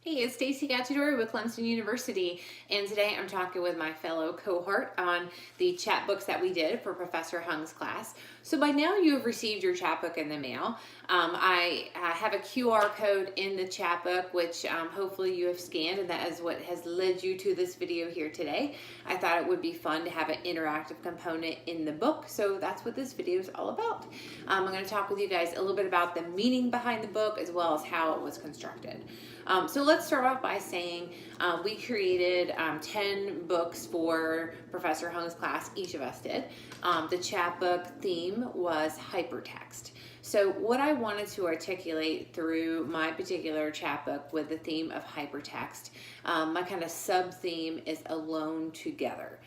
Hey, it's Stacy Cacciatore with Clemson University, and today I'm talking with my fellow cohort on the chapbooks that we did for Professor Hung's class. So by now you have received your chapbook in the mail. I have a QR code in the chapbook, which hopefully you have scanned, and that is what has led you to this video here today. I thought it would be fun to have an interactive component in the book, so that's what this video is all about. I'm going to talk with you guys a little bit about the meaning behind the book as well as how it was constructed. So let's start off by saying we created 10 books for Professor Hung's class, each of us did. The chapbook theme was hypertext. So what I wanted to articulate through my particular chapbook with the theme of hypertext, my kind of sub-theme is alone together.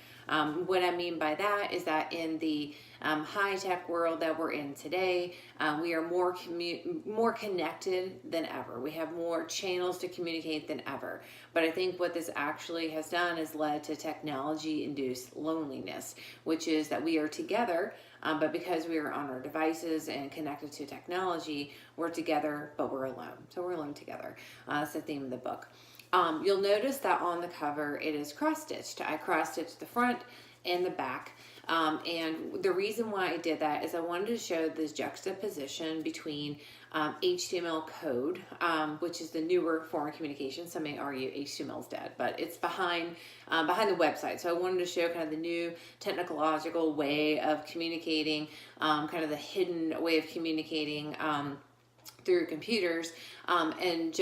What I mean by that is that in the high-tech world that we're in today, we are more connected than ever. We have more channels to communicate than ever. But I think what this actually has done is led to technology-induced loneliness, which is that we are together, but because we are on our devices and connected to technology, we're together, but we're alone. So we're alone together. That's the theme of the book. You'll notice that on the cover it is cross-stitched. I cross-stitched the front and the back. And the reason why I did that is I wanted to show this juxtaposition between HTML code, which is the newer form of communication. Some may argue HTML is dead, but it's behind the website. So I wanted to show kind of the new technological way of communicating, kind of the hidden way of communicating through computers, and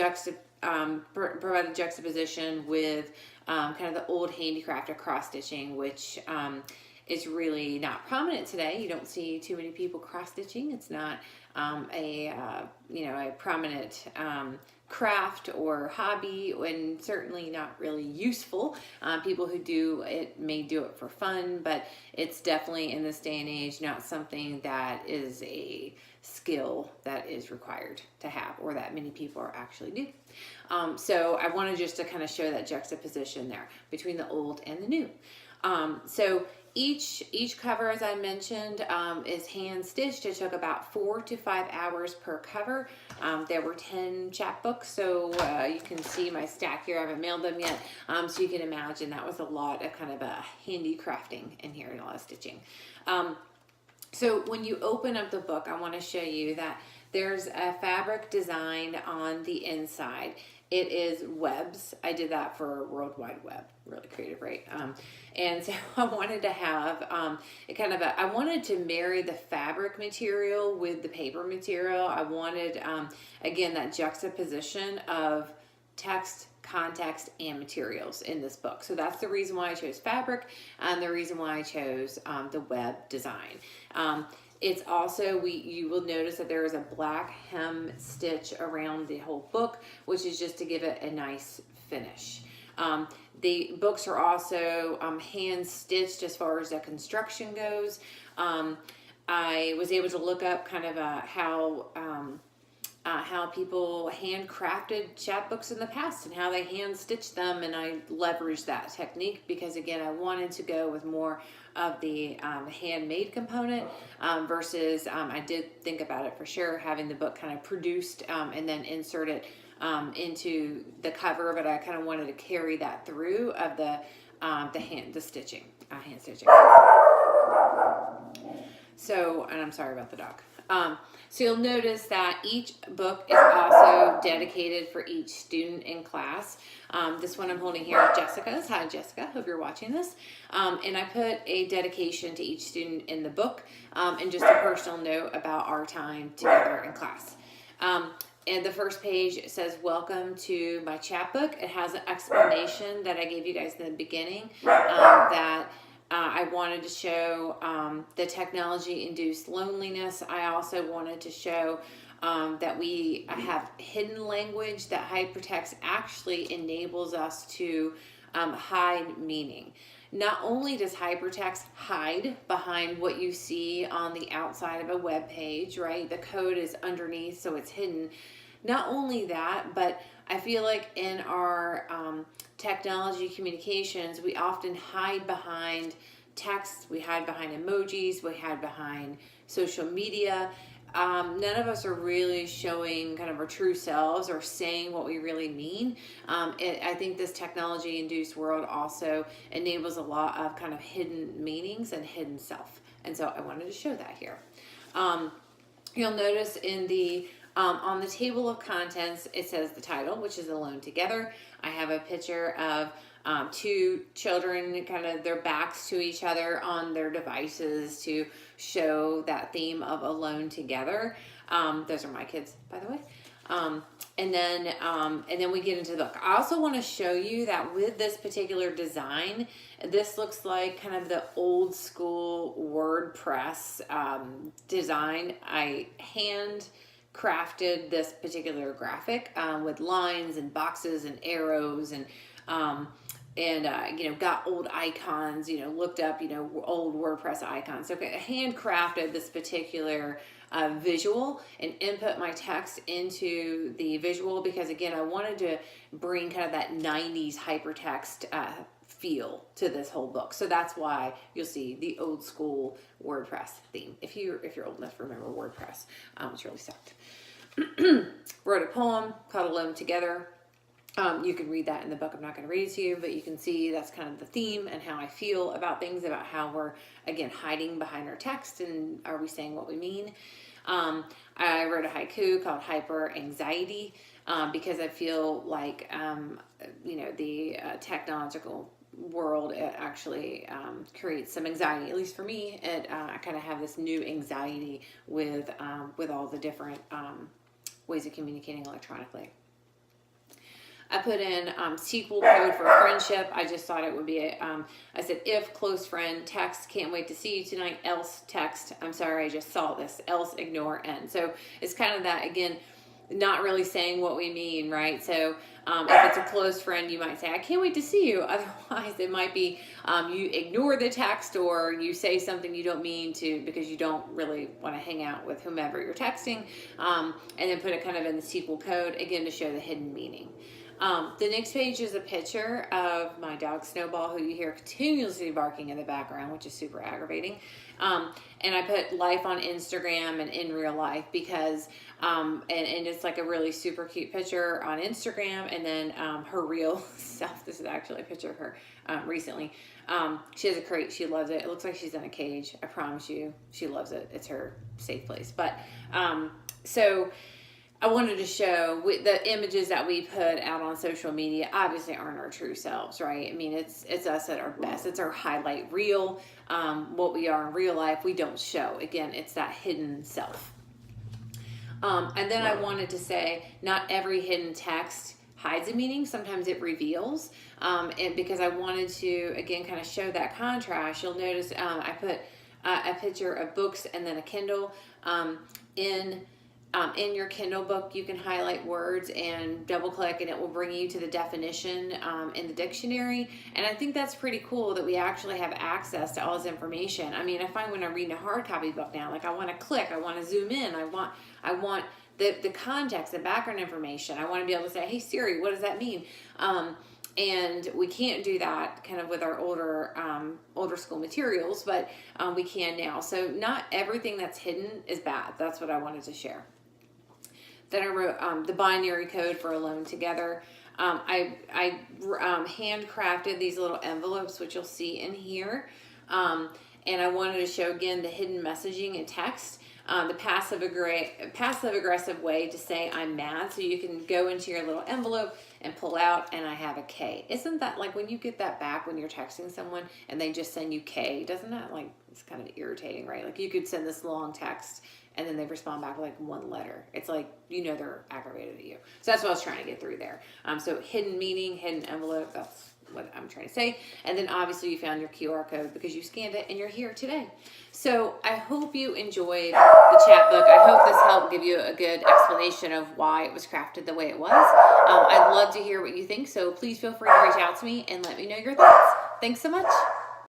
provide a juxtaposition with kind of the old handicraft of cross-stitching, which is really not prominent today. You don't see too many people cross-stitching. It's not a prominent craft or hobby, and certainly not really useful. People who do it may do it for fun, but it's definitely in this day and age not something that is a skill that is required to have, or that many people are actually do. So I wanted just to kind of show that juxtaposition there between the old and the new. So each cover, as I mentioned, is hand stitched. It took about 4 to 5 hours per cover. There were 10 chapbooks, so you can see my stack here. I haven't mailed them yet, so you can imagine that was a lot of kind of a handy crafting in here and a lot of stitching. So when you open up the book, I want to show you that there's a fabric design on the inside. It is webs. I did that for World Wide Web. Really creative, right? And so I wanted to have I wanted to marry the fabric material with the paper material. I wanted, again, that juxtaposition of text, context, and materials in this book. So that's the reason why I chose fabric, and the reason why I chose the web design. It's also, you will notice that there is a black hem stitch around the whole book, which is just to give it a nice finish. The books are also hand stitched as far as the construction goes. I was able to look up kind of how people handcrafted chapbooks in the past and how they hand stitched them, and I leveraged that technique because, again, I wanted to go with more of the handmade component versus I did think about it for sure, having the book kind of produced and then insert it into the cover, but I kind of wanted to carry that through of the hand stitching. So, and I'm sorry about the dog. So you'll notice that each book is also dedicated for each student in class. This one I'm holding here is Jessica's. Hi, Jessica. Hope you're watching this. And I put a dedication to each student in the book, and just a personal note about our time together in class. And the first page says, "Welcome to my chapbook." It has an explanation that I gave you guys in the beginning, that I wanted to show the technology-induced loneliness. I also wanted to show that we have hidden language, that hypertext actually enables us to hide meaning. Not only does hypertext hide behind what you see on the outside of a web page, right? The code is underneath, so it's hidden. Not only that, but I feel like in our technology communications, we often hide behind text, we hide behind emojis, we hide behind social media. none of us are really showing kind of our true selves or saying what we really mean. I think this technology-induced world also enables a lot of kind of hidden meanings and hidden self. And so I wanted to show that here. You'll notice in the on the table of contents, it says the title, which is Alone Together. I have a picture of two children, kind of their backs to each other on their devices to show that theme of alone together. Those are my kids, by the way. And then we get into the book. I also want to show you that with this particular design, this looks like kind of the old school WordPress design. I hand crafted this particular graphic with lines and boxes and arrows and you know, got old icons, you know, looked up, you know, old WordPress icons. So I handcrafted this particular visual and input my text into the visual because, again, I wanted to bring kind of that 90s hypertext feel to this whole book. So that's why you'll see the old school WordPress theme. If you're old enough to remember WordPress, it's really sucked. Wrote a poem called Alone Together. You can read that in the book. I'm not going to read it to you, but you can see that's kind of the theme and how I feel about things, about how we're, again, hiding behind our text and are we saying what we mean. I wrote a haiku called Hyper Anxiety because I feel like, you know, the technological world, it actually creates some anxiety, at least for me. I kind of have this new anxiety with all the different ways of communicating electronically. I put in SQL code for friendship. I just thought it would be I said, if close friend, text, can't wait to see you tonight, else text, I'm sorry, I just saw this, else ignore N. So it's kind of that, again, not really saying what we mean, right? So if it's a close friend, you might say, I can't wait to see you. Otherwise, it might be you ignore the text or you say something you don't mean to because you don't really want to hang out with whomever you're texting, and then put it kind of in the SQL code, again, to show the hidden meaning. The next page is a picture of my dog Snowball, who you hear continuously barking in the background, which is super aggravating. And I put life on Instagram and in real life because, and it's like a really super cute picture on Instagram. And then her real self, this is actually a picture of her recently. She has a crate. She loves it. It looks like she's in a cage. I promise you, she loves it. It's her safe place. But so I wanted to show the images that we put out on social media obviously aren't our true selves, right? I mean, it's us at our best. It's our highlight reel. What we are in real life, we don't show. Again, it's that hidden self. And then I wanted to say, not every hidden text hides a meaning. Sometimes it reveals. And because I wanted to, again, kind of show that contrast, you'll notice I put a picture of books and then a Kindle. In your Kindle book, you can highlight words and double click and it will bring you to the definition in the dictionary. And I think that's pretty cool that we actually have access to all this information. I mean, I find when I'm reading a hard copy book now, like I want to click, I want to zoom in, I want the context, the background information. I want to be able to say, hey Siri, what does that mean? And we can't do that kind of with our older school materials, but we can now. So not everything that's hidden is bad. That's what I wanted to share. Then I wrote the binary code for Alone Together. I handcrafted these little envelopes, which you'll see in here. And I wanted to show, again, the hidden messaging in text. The passive aggressive way to say I'm mad. So you can go into your little envelope and pull out, and I have a K. Isn't that like when you get that back when you're texting someone and they just send you K? Doesn't that, like, it's kind of irritating, right? Like you could send this long text and then they respond back with like one letter. It's like, you know, they're aggravated at you. So that's what I was trying to get through there. So hidden meaning, hidden envelope, that's what I'm trying to say. And then obviously you found your QR code because you scanned it and you're here today. So I hope you enjoyed the chapbook. I hope this helped give you a good explanation of why it was crafted the way it was. I'd love to hear what you think. So please feel free to reach out to me and let me know your thoughts. Thanks so much.